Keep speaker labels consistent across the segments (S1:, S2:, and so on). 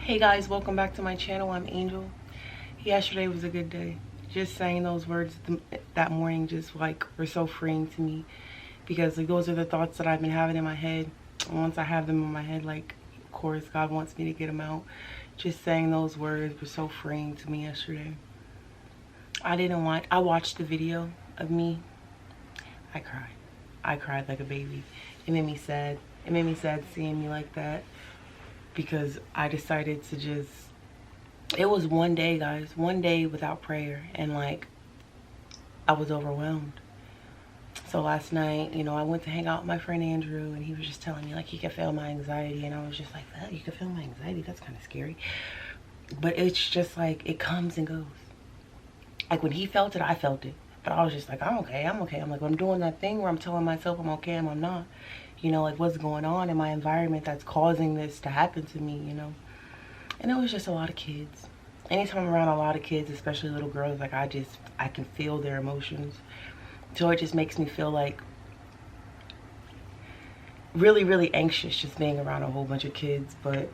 S1: Hey guys, welcome back to my channel. I'm Angel. Yesterday was a good day. Just saying those words that morning just like were so freeing to me, because like those are the thoughts that I've been having in my head. And once I have them in my head, like of course God wants me to get them out. Just saying those words were so freeing to me yesterday. I watched the video of me. I cried. I cried like a baby. It made me sad. It made me sad seeing me like that, because I decided to just, it was one day, guys, one day without prayer, and like I was overwhelmed. So last night, you know, I went to hang out with my friend Andrew, and he was just telling me like he could feel my anxiety, and I was just like, "That you could feel my anxiety? That's kind of scary." But it's just like it comes and goes. Like when he felt it, I felt it. But I was just like, I'm okay, I'm okay. I'm like, I'm doing that thing where I'm telling myself I'm okay and I'm not. You know, like what's going on in my environment that's causing this to happen to me, you know? And it was just a lot of kids. Anytime I'm around a lot of kids, especially little girls, like I can feel their emotions. So it just makes me feel like really, really anxious just being around a whole bunch of kids. But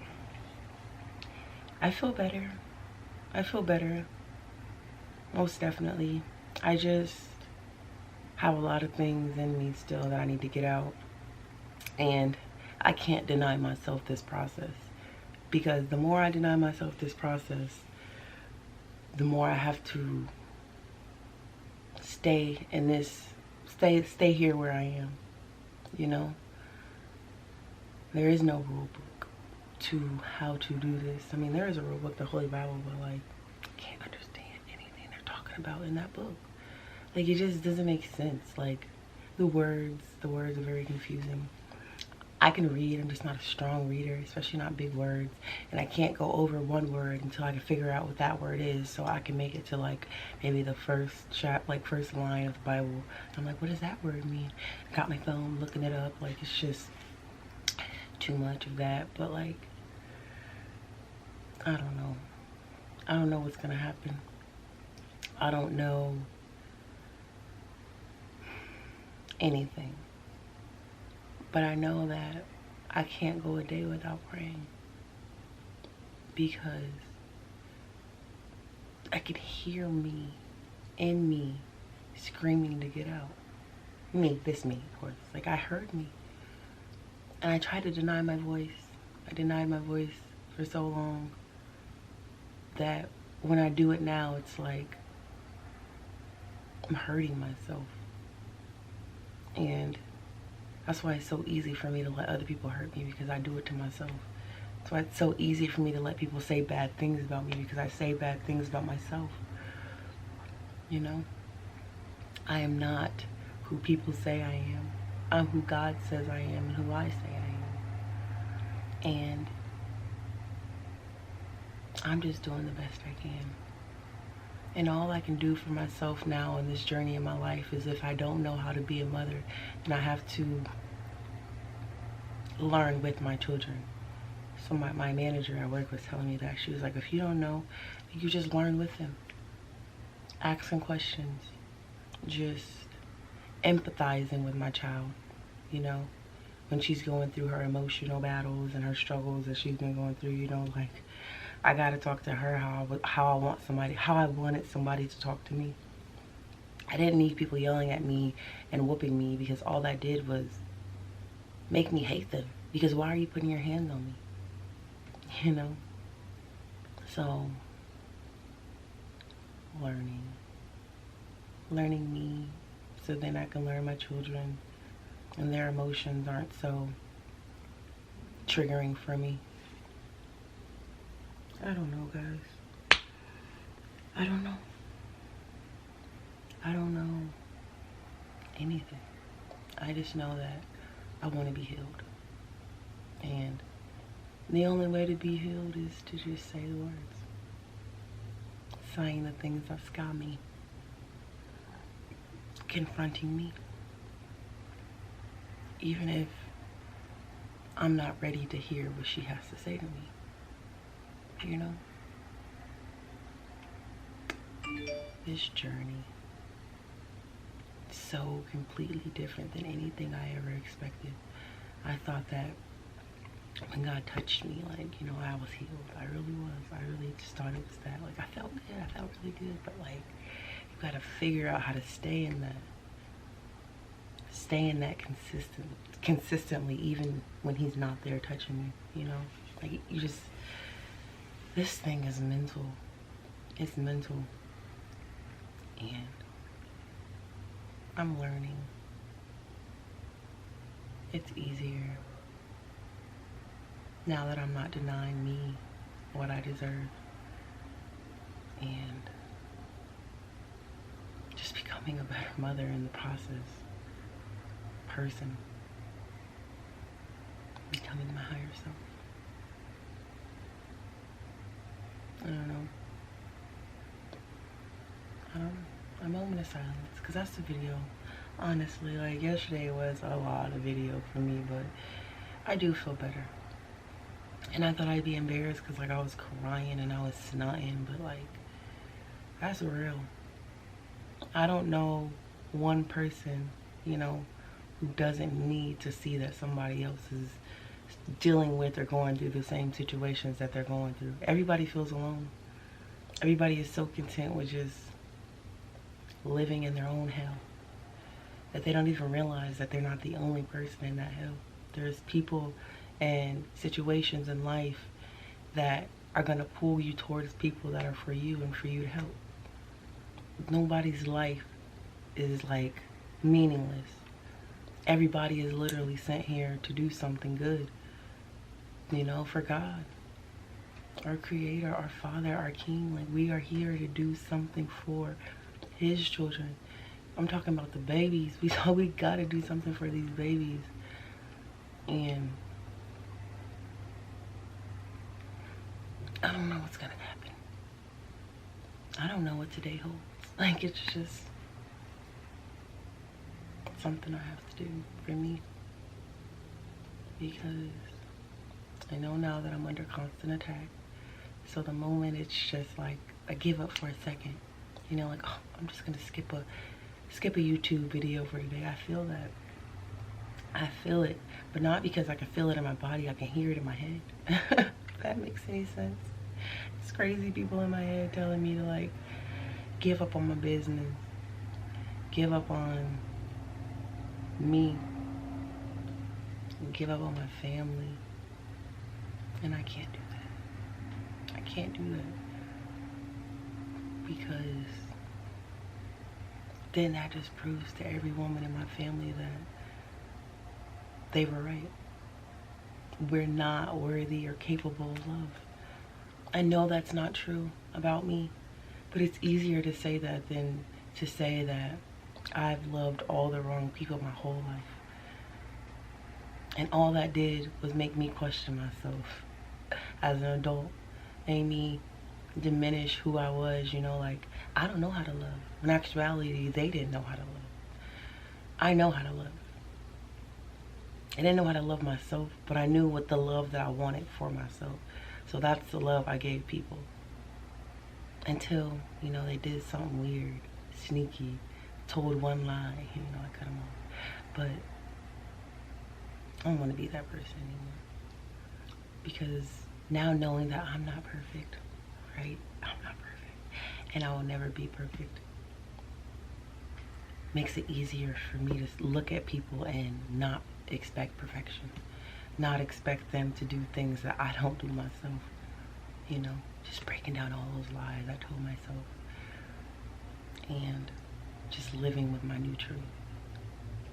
S1: I feel better. I feel better. Most definitely. I just have a lot of things in me still that I need to get out. And I can't deny myself this process. Because the more I deny myself this process, the more I have to stay in this, stay here where I am, you know? There is no rule book to how to do this. I mean, there is a rule book, the Holy Bible, but like, I can't understand anything they're talking about in that book. Like, it just doesn't make sense. Like, the words are very confusing. I can read, I'm just not a strong reader, especially not big words. And I can't go over one word until I can figure out what that word is, so I can make it to like maybe the first line of the Bible. I'm like, what does that word mean? I got my phone looking it up. Like, it's just too much of that. But like, I don't know. I don't know what's gonna happen. I don't know anything. But I know that I can't go a day without praying, because I can hear me in me screaming to get out. Me, of course. Like, I heard me. And I tried to deny my voice. I denied my voice for so long that when I do it now, it's like I'm hurting myself. And that's why it's so easy for me to let other people hurt me, because I do it to myself. That's why it's so easy for me to let people say bad things about me, because I say bad things about myself. You know? I am not who people say I am. I'm who God says I am and who I say I am. And I'm just doing the best I can. And all I can do for myself now in this journey in my life is, if I don't know how to be a mother, then I have to learn with my children. So my manager at work was telling me that. She was like, if you don't know, you just learn with them. Asking questions. Just empathizing with my child, you know? When she's going through her emotional battles and her struggles that she's been going through, you know, like, I gotta talk to her how I wanted somebody to talk to me. I didn't need people yelling at me and whooping me, because all that did was make me hate them. Because why are you putting your hands on me? You know? So, learning me, so then I can learn my children and their emotions aren't so triggering for me. I don't know, guys. I don't know. I don't know anything. I just know that I want to be healed. And the only way to be healed is to just say the words. Saying the things that scar me. Confronting me. Even if I'm not ready to hear what she has to say to me. You know? This journey is so completely different than anything I ever expected. I thought that when God touched me, like, you know, I was healed. I really was. I really just thought it was that. Like, I felt good. I felt really good. But, like, you gotta figure out how to stay in that. Stay in that consistently, even when he's not there touching you, you know? Like, you just, this thing is mental. It's mental. And I'm learning. It's easier now that I'm not denying me what I deserve, and just becoming a better mother in the process, person, becoming my higher self. I don't know. A moment of silence, because that's the video. Honestly, like, yesterday was a lot of video for me, but I do feel better. And I thought I'd be embarrassed because, like, I was crying and I was snotting, but, like, that's real. I don't know one person, you know, who doesn't need to see that somebody else is dealing with or going through the same situations that they're going through. Everybody feels alone. Everybody is so content with just living in their own hell that they don't even realize that they're not the only person in that hell. There's people and situations in life that are gonna pull you towards people that are for you and for you to help. Nobody's life is, like, meaningless. Everybody is literally sent here to do something good, you know, for God, our creator, our father, our king. Like, we are here to do something for his children. I'm talking about the babies. We gotta do something for these babies. And I don't know what's gonna happen. I don't know what today holds. Like, it's just something I have to do for me, because I know now that I'm under constant attack. So the moment it's just like I give up for a second, you know, like, oh, I'm just gonna skip a YouTube video for today. I feel that. I feel it, but not because I can feel it in my body. I can hear it in my head. If that makes any sense. It's crazy people in my head telling me to, like, give up on my business, give up on me, give up on my family, and I can't do that. I can't do that, because then that just proves to every woman in my family that they were right. We're not worthy or capable of love. I know that's not true about me, but it's easier to say that than to say that I've loved all the wrong people my whole life. And all that did was make me question myself as an adult, made me diminish who I was, you know, like, I don't know how to love. In actuality, they didn't know how to love. I know how to love. I didn't know how to love myself, but I knew what the love that I wanted for myself. So that's the love I gave people. Until, you know, they did something weird, sneaky, told one lie, you know, I cut them off. But I don't want to be that person anymore. Because now knowing that I'm not perfect, right? I'm not perfect. And I will never be perfect. Makes it easier for me to look at people and not expect perfection. Not expect them to do things that I don't do myself. You know, just breaking down all those lies I told myself. And just living with my new truth.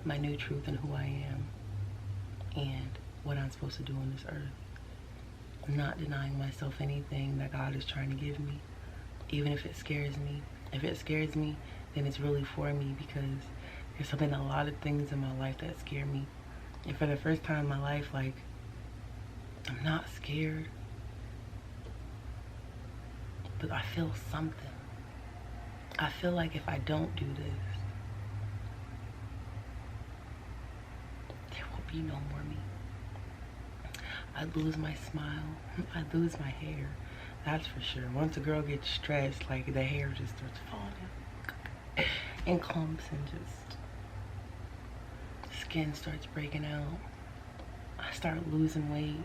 S1: My new truth and who I am. And what I'm supposed to do on this earth. I'm not denying myself anything that God is trying to give me. Even if it scares me. If it scares me, then it's really for me, because there's been a lot of things in my life that scare me. And for the first time in my life, like, I'm not scared, but I feel something. I feel like if I don't do this, there will be no more me. I'd lose my smile. I'd lose my hair. That's for sure. Once a girl gets stressed, like, the hair just starts falling out in clumps, and just skin starts breaking out. I start losing weight.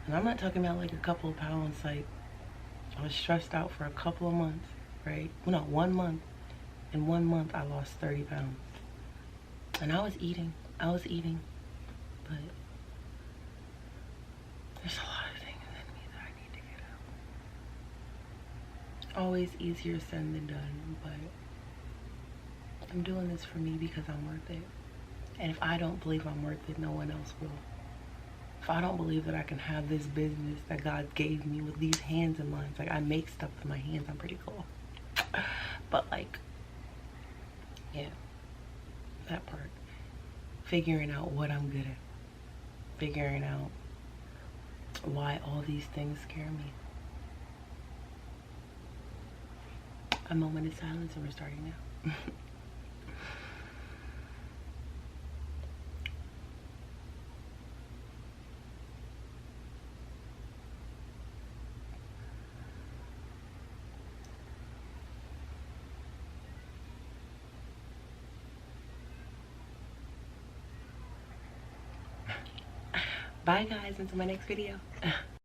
S1: And I'm not talking about like a couple of pounds. Like, I was stressed out for a couple of months, right? Well, no, 1 month. In 1 month, I lost 30 pounds. And I was eating, but there's a lot of things in me that I need to get out. Always easier said than done, but I'm doing this for me because I'm worth it. And if I don't believe I'm worth it, no one else will. If I don't believe that I can have this business that God gave me with these hands and minds, like I make stuff with my hands, I'm pretty cool. But like, yeah, that part. Figuring out what I'm good at. Figuring out why all these things scare me. A moment of silence and we're starting now. Bye guys, until my next video.